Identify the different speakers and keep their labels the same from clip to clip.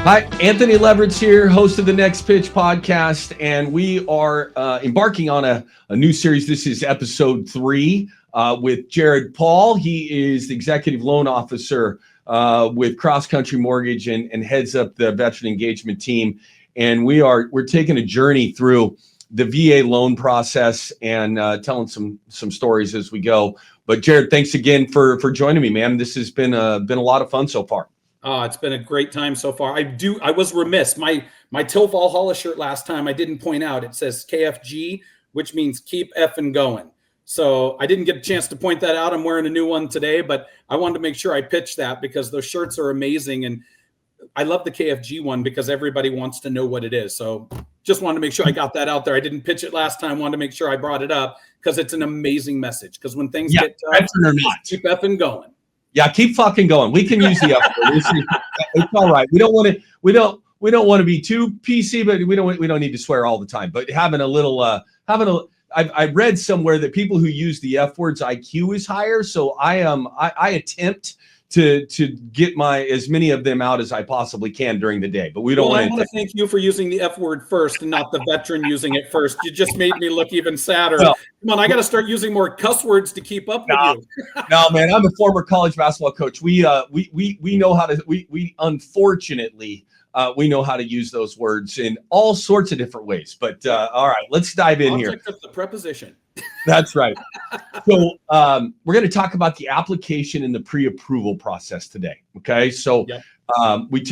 Speaker 1: Hi, Anthony Levrets here, host of the Next Pitch podcast, and we are embarking on a new series. This is episode 3 with Jared Paul. He is the executive loan officer with CrossCountry Mortgage and heads up the veteran engagement team. And we're taking a journey through the VA loan process and telling some stories as we go. But Jared, thanks again for joining me, man. This has been a lot of fun so far.
Speaker 2: It's been a great time so far. I was remiss. My Till Valhalla shirt last time, I didn't point out. It says KFG, which means keep effing going. So I didn't get a chance to point that out. I'm wearing a new one today, but I wanted to make sure I pitched that because those shirts are amazing. And I love the KFG one because everybody wants to know what it is. So just wanted to make sure I got that out there. I didn't pitch it last time. Wanted to make sure I brought it up because it's an amazing message. Because when things get tough, keep effing going.
Speaker 1: Yeah, keep fucking going. We can use the F word. It's all right. We don't want to be too PC, but we don't need to swear all the time. But having a little I read somewhere that people who use the F words IQ is higher. So I attempt to get as many of them out as I possibly can during the day. But we don't want to.
Speaker 2: I want to thank you for using the F word first and not the veteran using it first. You just made me look even sadder. Well, come on, I got to start using more cuss words to keep up with you.
Speaker 1: No, man, I'm a former college basketball coach. We know how to. We unfortunately we know how to use those words in all sorts of different ways. But all right, let's dive in here.
Speaker 2: Object of the preposition.
Speaker 1: That's right. So we're going to talk about the application and the pre-approval process today. Okay. So we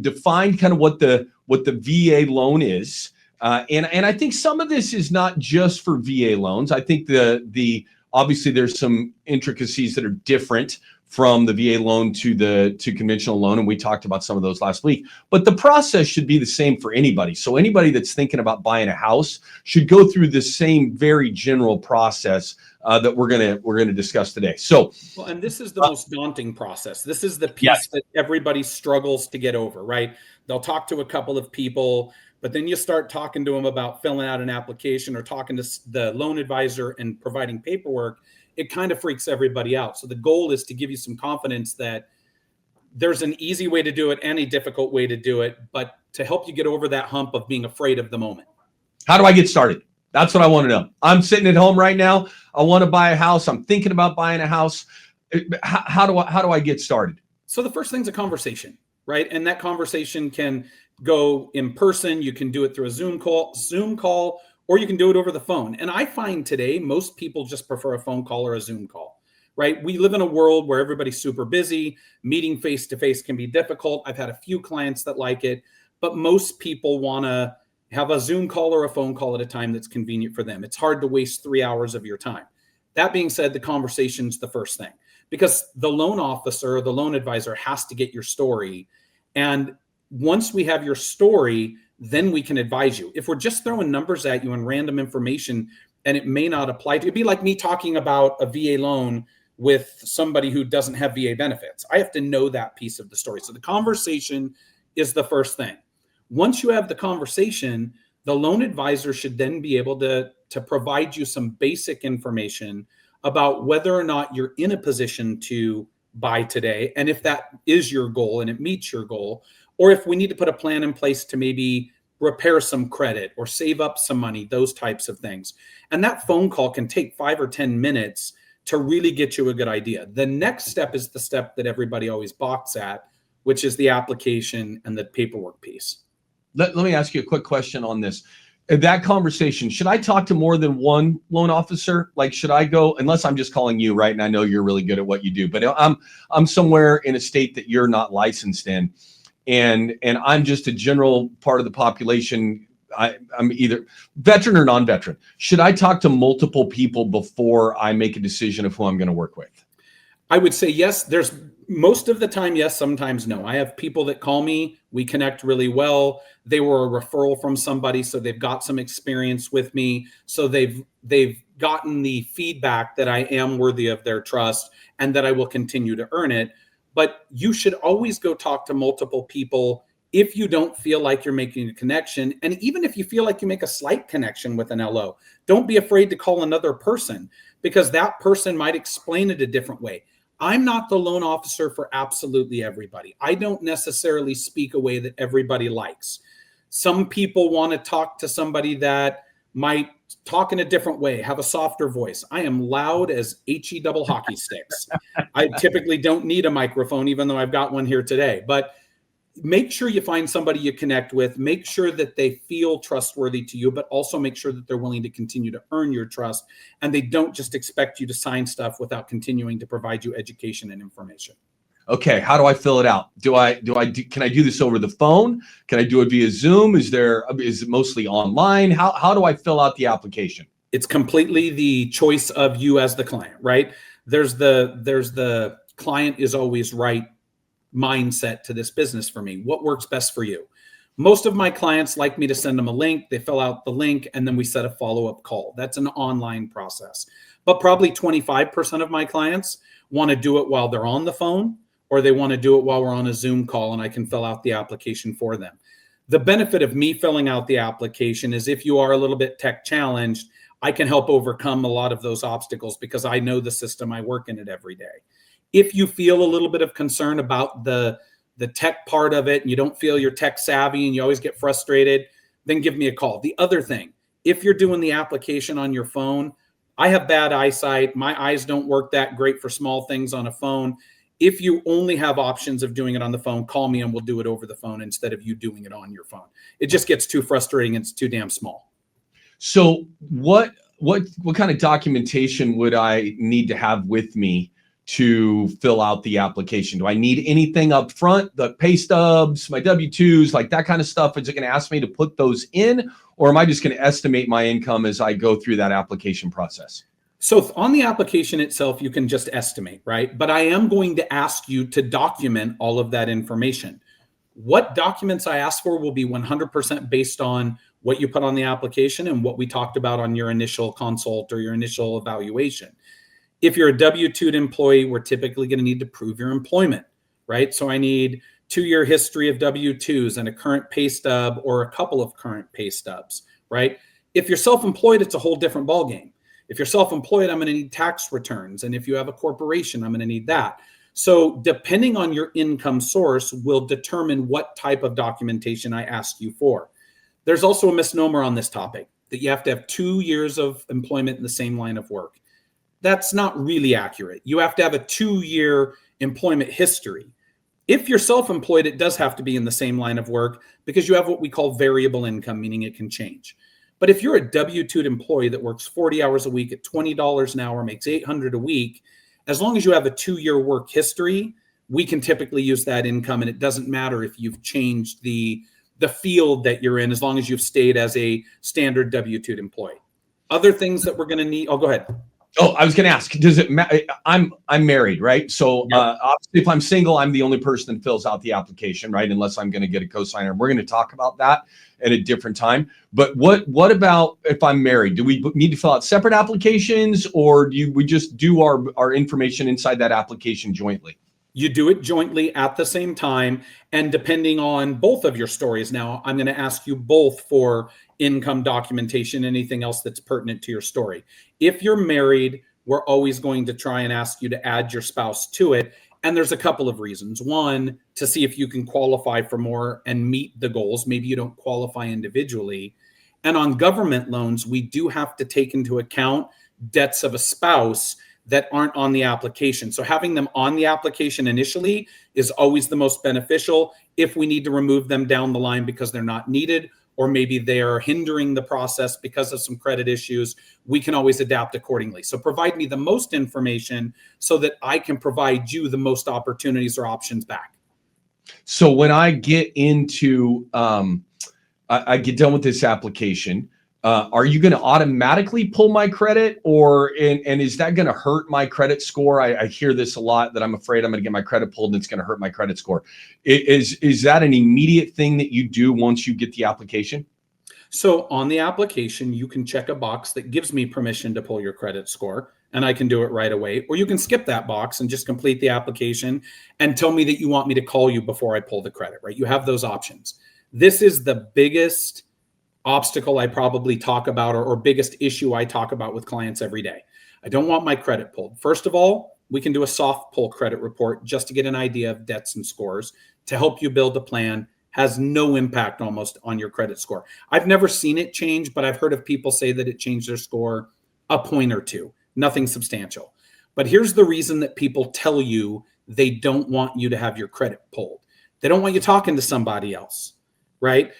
Speaker 1: defined kind of what the VA loan is. And I think some of this is not just for VA loans. I think the obviously there's some intricacies that are different from the VA loan to conventional loan. And we talked about some of those last week, but the process should be the same for anybody. So anybody that's thinking about buying a house should go through the same very general process that we're going to discuss today. So,
Speaker 2: well, and this is the most daunting process. This is the piece that everybody struggles to get over, right? They'll talk to a couple of people, but then you start talking to them about filling out an application or talking to the loan advisor and providing paperwork. It kind of freaks everybody out. So the goal is to give you some confidence that there's an easy way to do it and a difficult way to do it, but to help you get over that hump of being afraid of the moment.
Speaker 1: How do I get started? That's what I want to know. I'm sitting at home right now. I want to buy a house. I'm thinking about buying a house. How do I get started?
Speaker 2: So the first thing's a conversation, right? And that conversation can go in person. You can do it through a Zoom call, or you can do it over the phone. And I find today, most people just prefer a phone call or a Zoom call, right? We live in a world where everybody's super busy. Meeting face-to-face can be difficult. I've had a few clients that like it, but most people want to have a Zoom call or a phone call at a time that's convenient for them. It's hard to waste 3 hours of your time. That being said, the conversation's the first thing because the loan officer or the loan advisor has to get your story. And once we have your story, then we can advise you. If we're just throwing numbers at you and random information and it may not apply to, it'd be like me talking about a VA loan with somebody who doesn't have VA benefits. I have to know that piece of the story. So the conversation is the first thing. Once you have the conversation, the loan advisor should then be able to provide you some basic information about whether or not you're in a position to buy today. And if that is your goal and it meets your goal, or if we need to put a plan in place to maybe repair some credit or save up some money, those types of things. And that phone call can take 5 or 10 minutes to really get you a good idea. The next step is the step that everybody always balks at, which is the application and the paperwork piece.
Speaker 1: Let me ask you a quick question on this. That conversation, should I talk to more than one loan officer? Like, should I go, unless I'm just calling you, right? And I know you're really good at what you do, but I'm somewhere in a state that you're not licensed in. And I'm just a general part of the population. I'm either veteran or non-veteran. Should I talk to multiple people before I make a decision of who I'm going to work with?
Speaker 2: I would say yes. There's most of the time, yes, sometimes no. I have people that call me. We connect really well. They were a referral from somebody, so they've got some experience with me. So they've gotten the feedback that I am worthy of their trust and that I will continue to earn it. But you should always go talk to multiple people if you don't feel like you're making a connection. And even if you feel like you make a slight connection with an LO, don't be afraid to call another person because that person might explain it a different way. I'm not the loan officer for absolutely everybody. I don't necessarily speak a way that everybody likes. Some people want to talk to somebody that might talk in a different way, have a softer voice. I am loud as HE double hockey sticks. I typically don't need a microphone, even though I've got one here today. But make sure you find somebody you connect with. Make sure that they feel trustworthy to you, but also make sure that they're willing to continue to earn your trust, and they don't just expect you to sign stuff without continuing to provide you education and information.
Speaker 1: Okay, how do I fill it out? Can I do this over the phone? Can I do it via Zoom? Is it mostly online? How do I fill out the application?
Speaker 2: It's completely the choice of you as the client, right? There's the client is always right mindset to this business for me. What works best for you? Most of my clients like me to send them a link. They fill out the link, and then we set a follow-up call. That's an online process. But probably 25% of my clients want to do it while they're on the phone, or they want to do it while we're on a Zoom call and I can fill out the application for them. The benefit of me filling out the application is if you are a little bit tech challenged, I can help overcome a lot of those obstacles because I know the system. I work in it every day. If you feel a little bit of concern about the tech part of it and you don't feel you're tech savvy and you always get frustrated, then give me a call. The other thing, if you're doing the application on your phone, I have bad eyesight. My eyes don't work that great for small things on a phone. If you only have options of doing it on the phone, call me and we'll do it over the phone instead of you doing it on your phone. It just gets too frustrating. It's too damn small.
Speaker 1: So what kind of documentation would I need to have with me to fill out the application? Do I need anything up front? The pay stubs, my W-2s, like that kind of stuff? Is it going to ask me to put those in, or am I just going to estimate my income as I go through that application process?
Speaker 2: So on the application itself, you can just estimate, right? But I am going to ask you to document all of that information. What documents I ask for will be 100% based on what you put on the application and what we talked about on your initial consult or your initial evaluation. If you're a W-2 employee, we're typically going to need to prove your employment, right? So I need 2-year history of W-2s and a current pay stub or a couple of current pay stubs, right? If you're self-employed, it's a whole different ballgame. If you're self-employed, I'm going to need tax returns. And if you have a corporation, I'm going to need that. So depending on your income source will determine what type of documentation I ask you for. There's also a misnomer on this topic that you have to have 2 years of employment in the same line of work. That's not really accurate. You have to have a 2-year employment history. If you're self-employed, it does have to be in the same line of work because you have what we call variable income, meaning it can change. But if you're a W-2 employee that works 40 hours a week at $20 an hour, makes $800 a week, as long as you have a 2-year work history, we can typically use that income. And it doesn't matter if you've changed the field that you're in, as long as you've stayed as a standard W-2 employee. Other things that we're going to need. Oh, go ahead.
Speaker 1: Oh, I was going to ask, does it matter? I'm married, right? So
Speaker 2: Yep.
Speaker 1: Obviously if I'm single, I'm the only person that fills out the application, right? Unless I'm going to get a cosigner. We're going to talk about that at a different time. But what about if I'm married? Do we need to fill out separate applications, or do we just do our information inside that application jointly?
Speaker 2: You do it jointly at the same time. And depending on both of your stories, now I'm going to ask you both for income documentation, anything else that's pertinent to your story. If you're married, we're always going to try and ask you to add your spouse to it. And there's a couple of reasons. One, to see if you can qualify for more and meet the goals. Maybe you don't qualify individually. And on government loans, we do have to take into account debts of a spouse that aren't on the application. So having them on the application initially is always the most beneficial. If we need to remove them down the line because they're not needed, or maybe they are hindering the process because of some credit issues, we can always adapt accordingly. So provide me the most information so that I can provide you the most opportunities or options back.
Speaker 1: So when I get into, I get done with this application, are you going to automatically pull my credit, and is that going to hurt my credit score? I hear this a lot, that I'm afraid I'm going to get my credit pulled and it's going to hurt my credit score. Is that an immediate thing that you do once you get the application?
Speaker 2: So on the application, you can check a box that gives me permission to pull your credit score, and I can do it right away. Or you can skip that box and just complete the application and tell me that you want me to call you before I pull the credit, right? You have those options. This is the biggest obstacle I probably talk about, or biggest issue I talk about with clients every day. I don't want my credit pulled. First of all, we can do a soft pull credit report just to get an idea of debts and scores to help you build a plan. Has no impact almost on your credit score. I've never seen it change, but I've heard of people say that it changed their score a point or two, nothing substantial. But here's the reason that people tell you they don't want you to have your credit pulled. They don't want you talking to somebody else, right?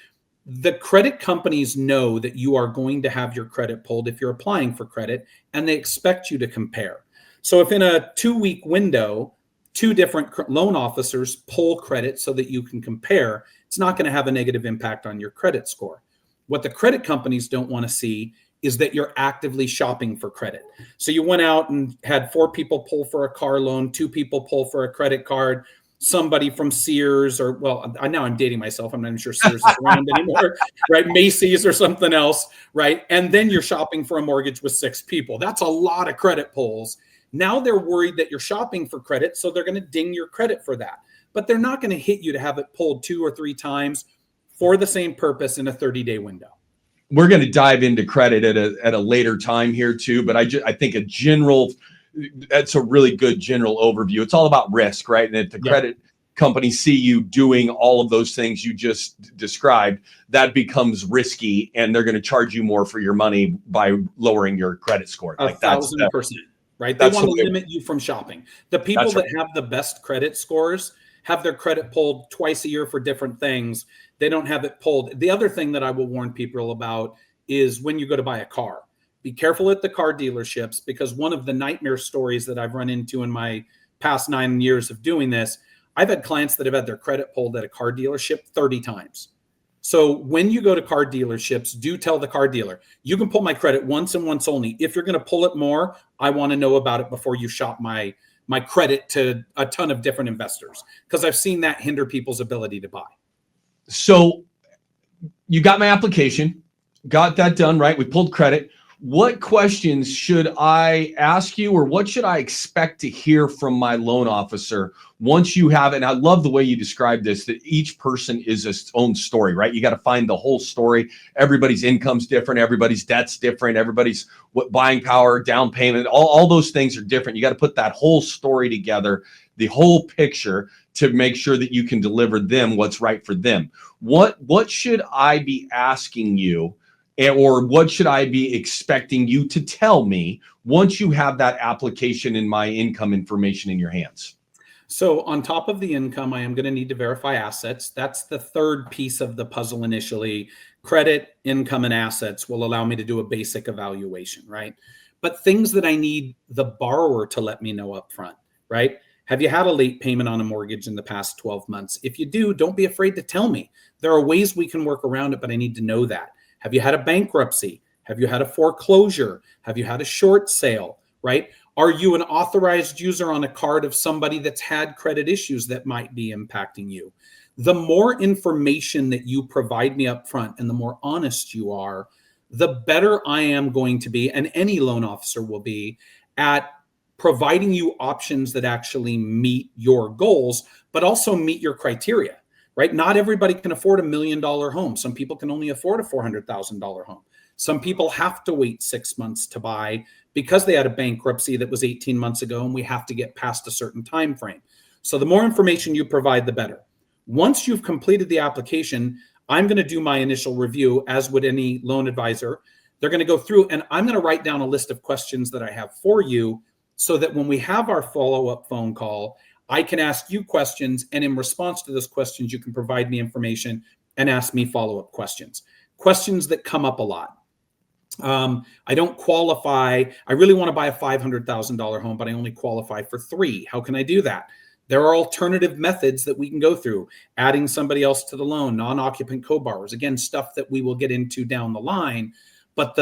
Speaker 2: The credit companies know that you are going to have your credit pulled if you're applying for credit, and they expect you to compare. So if in a 2-week window, 2 different loan officers pull credit so that you can compare, it's not going to have a negative impact on your credit score. What the credit companies don't want to see is that you're actively shopping for credit. So you went out and had 4 people pull for a car loan, 2 people pull for a credit card, somebody from Sears, or well, now I'm dating myself. I'm not even sure Sears is around anymore, right? Macy's or something else, right? And then you're shopping for a mortgage with 6 people. That's a lot of credit pulls. Now they're worried that you're shopping for credit, so they're going to ding your credit for that. But they're not going to hit you to have it pulled 2 or 3 times for the same purpose in a 30-day window.
Speaker 1: We're going to dive into credit at a later time here too, but I think that's a really good general overview. It's all about risk, right? And if the credit companies see you doing all of those things you just described, that becomes risky, and they're going to charge you more for your money by lowering your credit score.
Speaker 2: Like 1,000%. Right? They want to limit you from shopping. The people that have the best credit scores have their credit pulled twice a year for different things. They don't have it pulled. The other thing that I will warn people about is when you go to buy a car, be careful at the car dealerships, because one of the nightmare stories that I've run into in my past 9 years of doing this, I've had clients that have had their credit pulled at a car dealership 30 times. So when you go to car dealerships, do tell the car dealer, you can pull my credit once and once only. If you're going to pull it more, I want to know about it before you shop my credit to a ton of different investors, because I've seen that hinder people's ability to buy.
Speaker 1: So you got my application, got that done, right? We pulled credit. What questions should I ask you, or what should I expect to hear from my loan officer once you have it? And I love the way you described this, that each person is its own story, right? You got to find the whole story. Everybody's income's different. Everybody's debt's different. Everybody's buying power, down payment, all those things are different. You got to put that whole story together, the whole picture, to make sure that you can deliver them what's right for them. What should I be asking you, or what should I be expecting you to tell me once you have that application and my income information in your hands?
Speaker 2: So on top of the income, I am going to need to verify assets. That's the third piece of the puzzle initially. Credit, income, and assets will allow me to do a basic evaluation, right? But things that I need the borrower to let me know up front, right? Have you had a late payment on a mortgage in the past 12 months? If you do, don't be afraid to tell me. There are ways we can work around it, but I need to know that. Have you had a bankruptcy? Have you had a foreclosure? Have you had a short sale, right? Are you an authorized user on a card of somebody that's had credit issues that might be impacting you? The more information that you provide me up front and the more honest you are, the better I am going to be, and any loan officer will be, at providing you options that actually meet your goals, but also meet your criteria, right? Not everybody can afford $1 million home. Some people can only afford a $400,000 home. Some people have to wait 6 months to buy because they had a bankruptcy that was 18 months ago, and we have to get past a certain time frame. So the more information you provide, the better. Once you've completed the application, I'm going to do my initial review, as would any loan advisor. They're going to go through, and I'm going to write down a list of questions that I have for you, so that when we have our follow-up phone call, I can ask you questions, and in response to those questions, you can provide me information and ask me follow-up questions that come up a lot. I don't qualify. I really want to buy a $500,000 home, but I only qualify for 3. How can I do that? There are alternative methods that we can go through, adding somebody else to the loan, non-occupant co-borrowers, again, stuff that we will get into down the line. But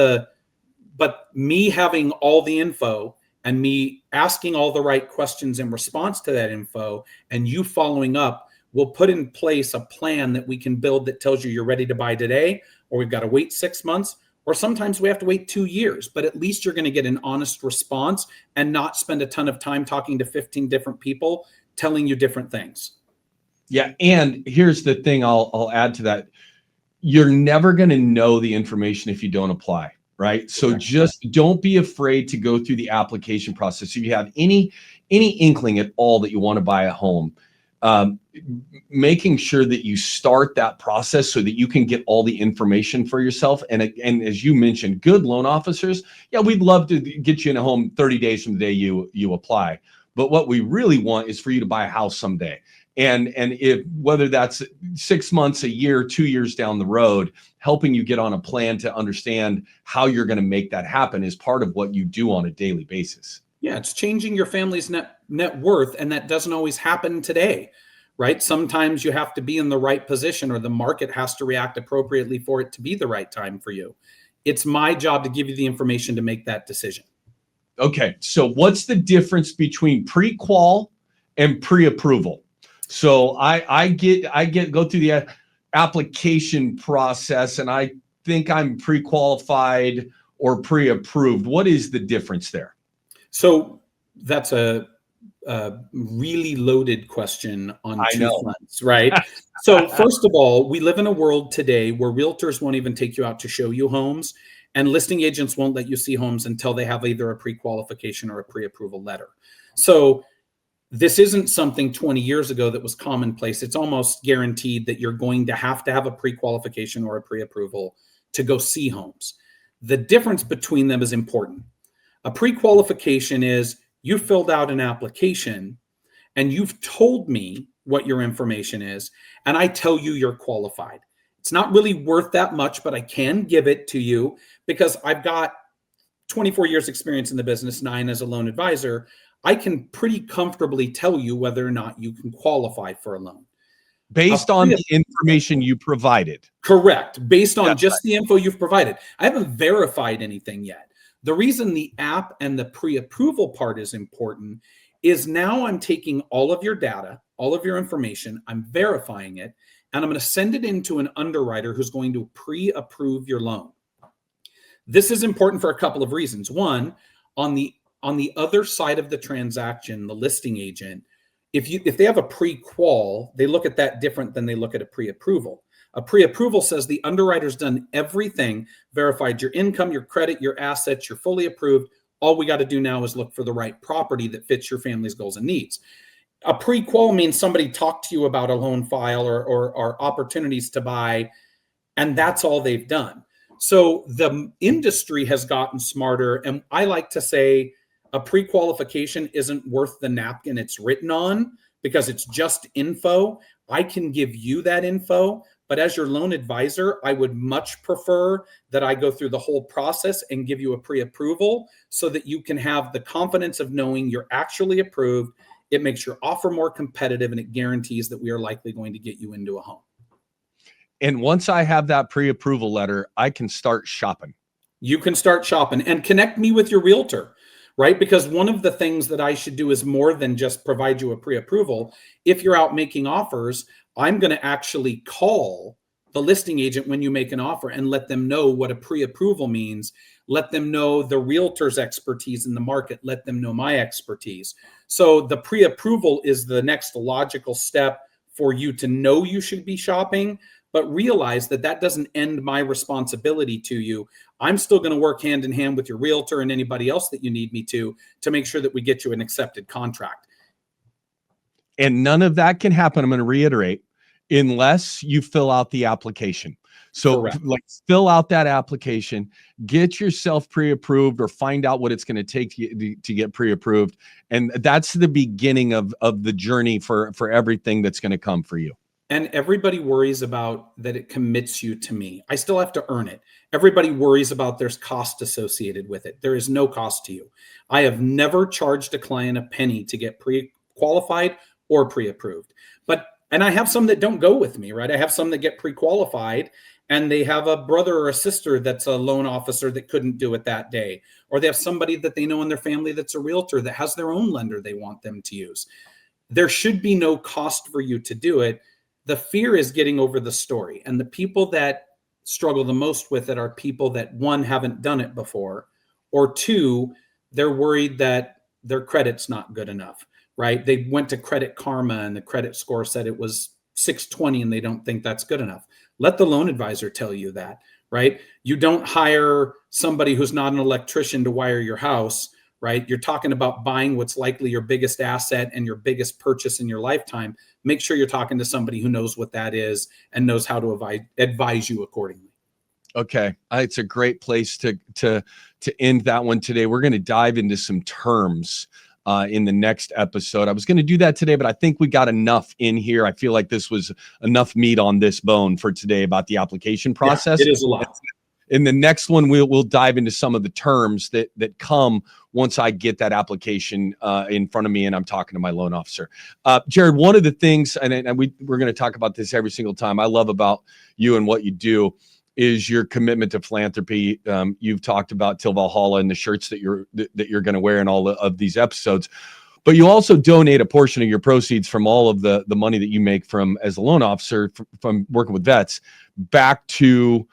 Speaker 2: me having all the info and me asking all the right questions in response to that info, and you following up, will put in place a plan that we can build that tells you you're ready to buy today, or we've got to wait 6 months, or sometimes we have to wait 2 years. But at least you're going to get an honest response and not spend a ton of time talking to 15 different people telling you different things.
Speaker 1: Yeah, and here's the thing I'll add to that. You're never going to know the information if you don't apply, right? So just don't be afraid to go through the application process. If you have any inkling at all that you want to buy a home, making sure that you start that process so that you can get all the information for yourself. And as you mentioned, good loan officers, yeah, we'd love to get you in a home 30 days from the day you apply. But what we really want is for you to buy a house someday. And if whether that's 6 months, a year, 2 years down the road, helping you get on a plan to understand how you're going to make that happen is part of what you do on a daily basis.
Speaker 2: Yeah, it's changing your family's net worth, and that doesn't always happen today, right? Sometimes you have to be in the right position, or the market has to react appropriately for it to be the right time for you. It's my job to give you the information to make that decision.
Speaker 1: Okay, so what's the difference between pre-qual and pre-approval? So I go through the application process, and I think I'm pre-qualified or pre-approved. What is the difference there?
Speaker 2: So that's a really loaded question on two fronts, right? So first of all, we live in a world today where realtors won't even take you out to show you homes, and listing agents won't let you see homes until they have either a pre-qualification or a pre-approval letter. So this isn't something 20 years ago that was commonplace. It's almost guaranteed that you're going to have a pre-qualification or a pre-approval to go see homes. The difference between them is important. A pre-qualification is you filled out an application and you've told me what your information is, and I tell you you're qualified. It's not really worth that much, but I can give it to you because I've got 24 years experience in the business, 9 as a loan advisor. I can pretty comfortably tell you whether or not you can qualify for a loan.
Speaker 1: Based on the information you provided.
Speaker 2: Correct. Based on just the info you've provided. I haven't verified anything yet. The reason the app and the pre-approval part is important is now I'm taking all of your data, all of your information, I'm verifying it, and I'm going to send it into an underwriter who's going to pre-approve your loan. This is important for a couple of reasons. One, on the other side of the transaction, the listing agent, if they have a pre-qual, they look at that different than they look at a pre-approval. A pre-approval says the underwriter's done everything, verified your income, your credit, your assets, you're fully approved. All we got to do now is look for the right property that fits your family's goals and needs. A pre-qual means somebody talked to you about a loan file or opportunities to buy, and that's all they've done. So the industry has gotten smarter, and I like to say a pre-qualification isn't worth the napkin it's written on because it's just info. I can give you that info, but as your loan advisor, I would much prefer that I go through the whole process and give you a pre-approval so that you can have the confidence of knowing you're actually approved. It makes your offer more competitive, and it guarantees that we are likely going to get you into a home.
Speaker 1: And once I have that pre-approval letter, I can start shopping.
Speaker 2: You can start shopping and connect me with your realtor, right? Because one of the things that I should do is more than just provide you a pre-approval. If you're out making offers, I'm going to actually call the listing agent when you make an offer and let them know what a pre-approval means. Let them know the realtor's expertise in the market. Let them know my expertise. So the pre-approval is the next logical step for you to know you should be shopping, but realize that that doesn't end my responsibility to you. I'm still going to work hand in hand with your realtor and anybody else that you need me to make sure that we get you an accepted contract.
Speaker 1: And none of that can happen, I'm going to reiterate, unless you fill out the application. So like fill out that application, get yourself pre-approved, or find out what it's going to take to get pre-approved. And that's the beginning of the journey for everything that's going to come for you.
Speaker 2: And everybody worries about that it commits you to me. I still have to earn it. Everybody worries about there's cost associated with it. There is no cost to you. I have never charged a client a penny to get pre-qualified or pre-approved. And I have some that don't go with me, right? I have some that get pre-qualified and they have a brother or a sister that's a loan officer that couldn't do it that day. Or they have somebody that they know in their family that's a realtor that has their own lender they want them to use. There should be no cost for you to do it. The fear is getting over the story. And the people that struggle the most with it are people that, one, haven't done it before, or two, they're worried that their credit's not good enough, right? They went to Credit Karma and the credit score said it was 620 and they don't think that's good enough. Let the loan advisor tell you that. right? You don't hire somebody who's not an electrician to wire your house, right? You're talking about buying what's likely your biggest asset and your biggest purchase in your lifetime. Make sure you're talking to somebody who knows what that is and knows how to advise you accordingly.
Speaker 1: Okay, it's a great place to end that one today. We're going to dive into some terms in the next episode. I was going to do that today, but I think we got enough in here. I feel like this was enough meat on this bone for today about the application process.
Speaker 2: Yeah, it is a lot.
Speaker 1: In the next one, we'll dive into some of the terms that come once I get that application in front of me and I'm talking to my loan officer. Jared, one of the things, and we're going to talk about this every single time, I love about you and what you do is your commitment to philanthropy. You've talked about Till Valhalla and the shirts that you're going to wear in all of these episodes, but you also donate a portion of your proceeds from all of the money that you make from as a loan officer from working with vets back to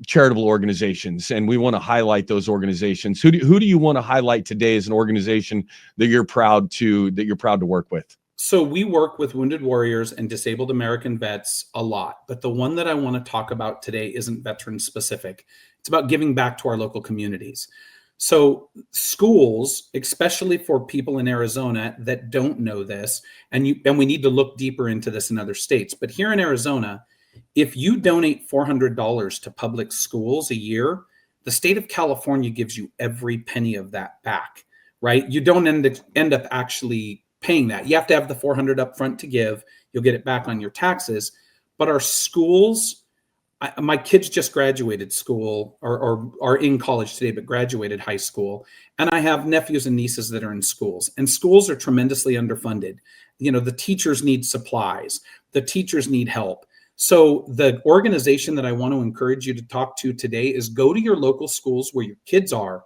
Speaker 1: charitable organizations, and we want to highlight those organizations. Who do you want to highlight today as an organization that you're proud to work with?
Speaker 2: So we work with wounded warriors and disabled American vets a lot, but the one that I want to talk about today isn't veteran specific. It's about giving back to our local communities. So schools, especially for people in Arizona that don't know this, and we need to look deeper into this in other states, but here in Arizona, if you donate $400 to public schools a year, the state of California gives you every penny of that back, right? You don't end up actually paying that. You have to have the $400 up front to give. You'll get it back on your taxes. But our schools, my kids just graduated school or are in college today, but graduated high school. And I have nephews and nieces that are in schools. And schools are tremendously underfunded. You know, the teachers need supplies. The teachers need help. So the organization that I want to encourage you to talk to today is go to your local schools where your kids are,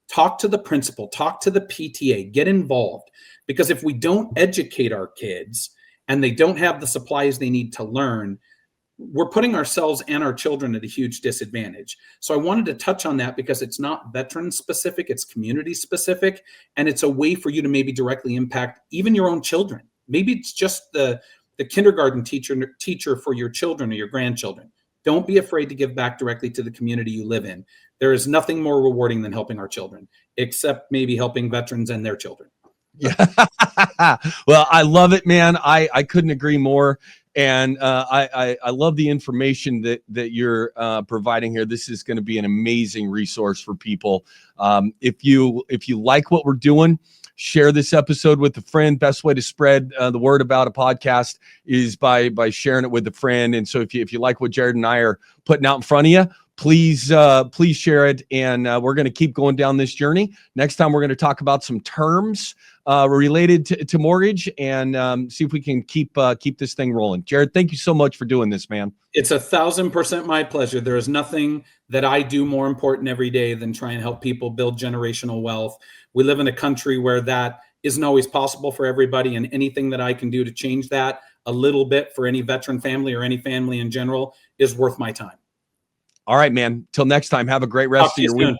Speaker 2: talk to the principal, talk to the PTA, get involved. Because if we don't educate our kids and they don't have the supplies they need to learn, we're putting ourselves and our children at a huge disadvantage. So I wanted to touch on that because it's not veteran specific, it's community specific, and it's a way for you to maybe directly impact even your own children. Maybe it's just the kindergarten teacher for your children or your grandchildren. Don't be afraid to give back directly to the community you live in. There is nothing more rewarding than helping our children, except maybe helping veterans and their children.
Speaker 1: Yeah. Well, I love it, man. I couldn't agree more. And I love the information that you're providing here. This is going to be an amazing resource for people. If you like what we're doing, share this episode with a friend. Best way to spread the word about a podcast is by sharing it with a friend. And so if you like what Jared and I are putting out in front of you, please share it. And we're going to keep going down this journey. Next time, we're going to talk about some terms related to mortgage and see if we can keep this thing rolling. Jared, thank you so much for doing this, man.
Speaker 2: It's 1,000% my pleasure. There is nothing that I do more important every day than try and help people build generational wealth. We live in a country where that isn't always possible for everybody, and anything that I can do to change that a little bit for any veteran family or any family in general is worth my time.
Speaker 1: All right, man. Till next time, have a great rest of your week.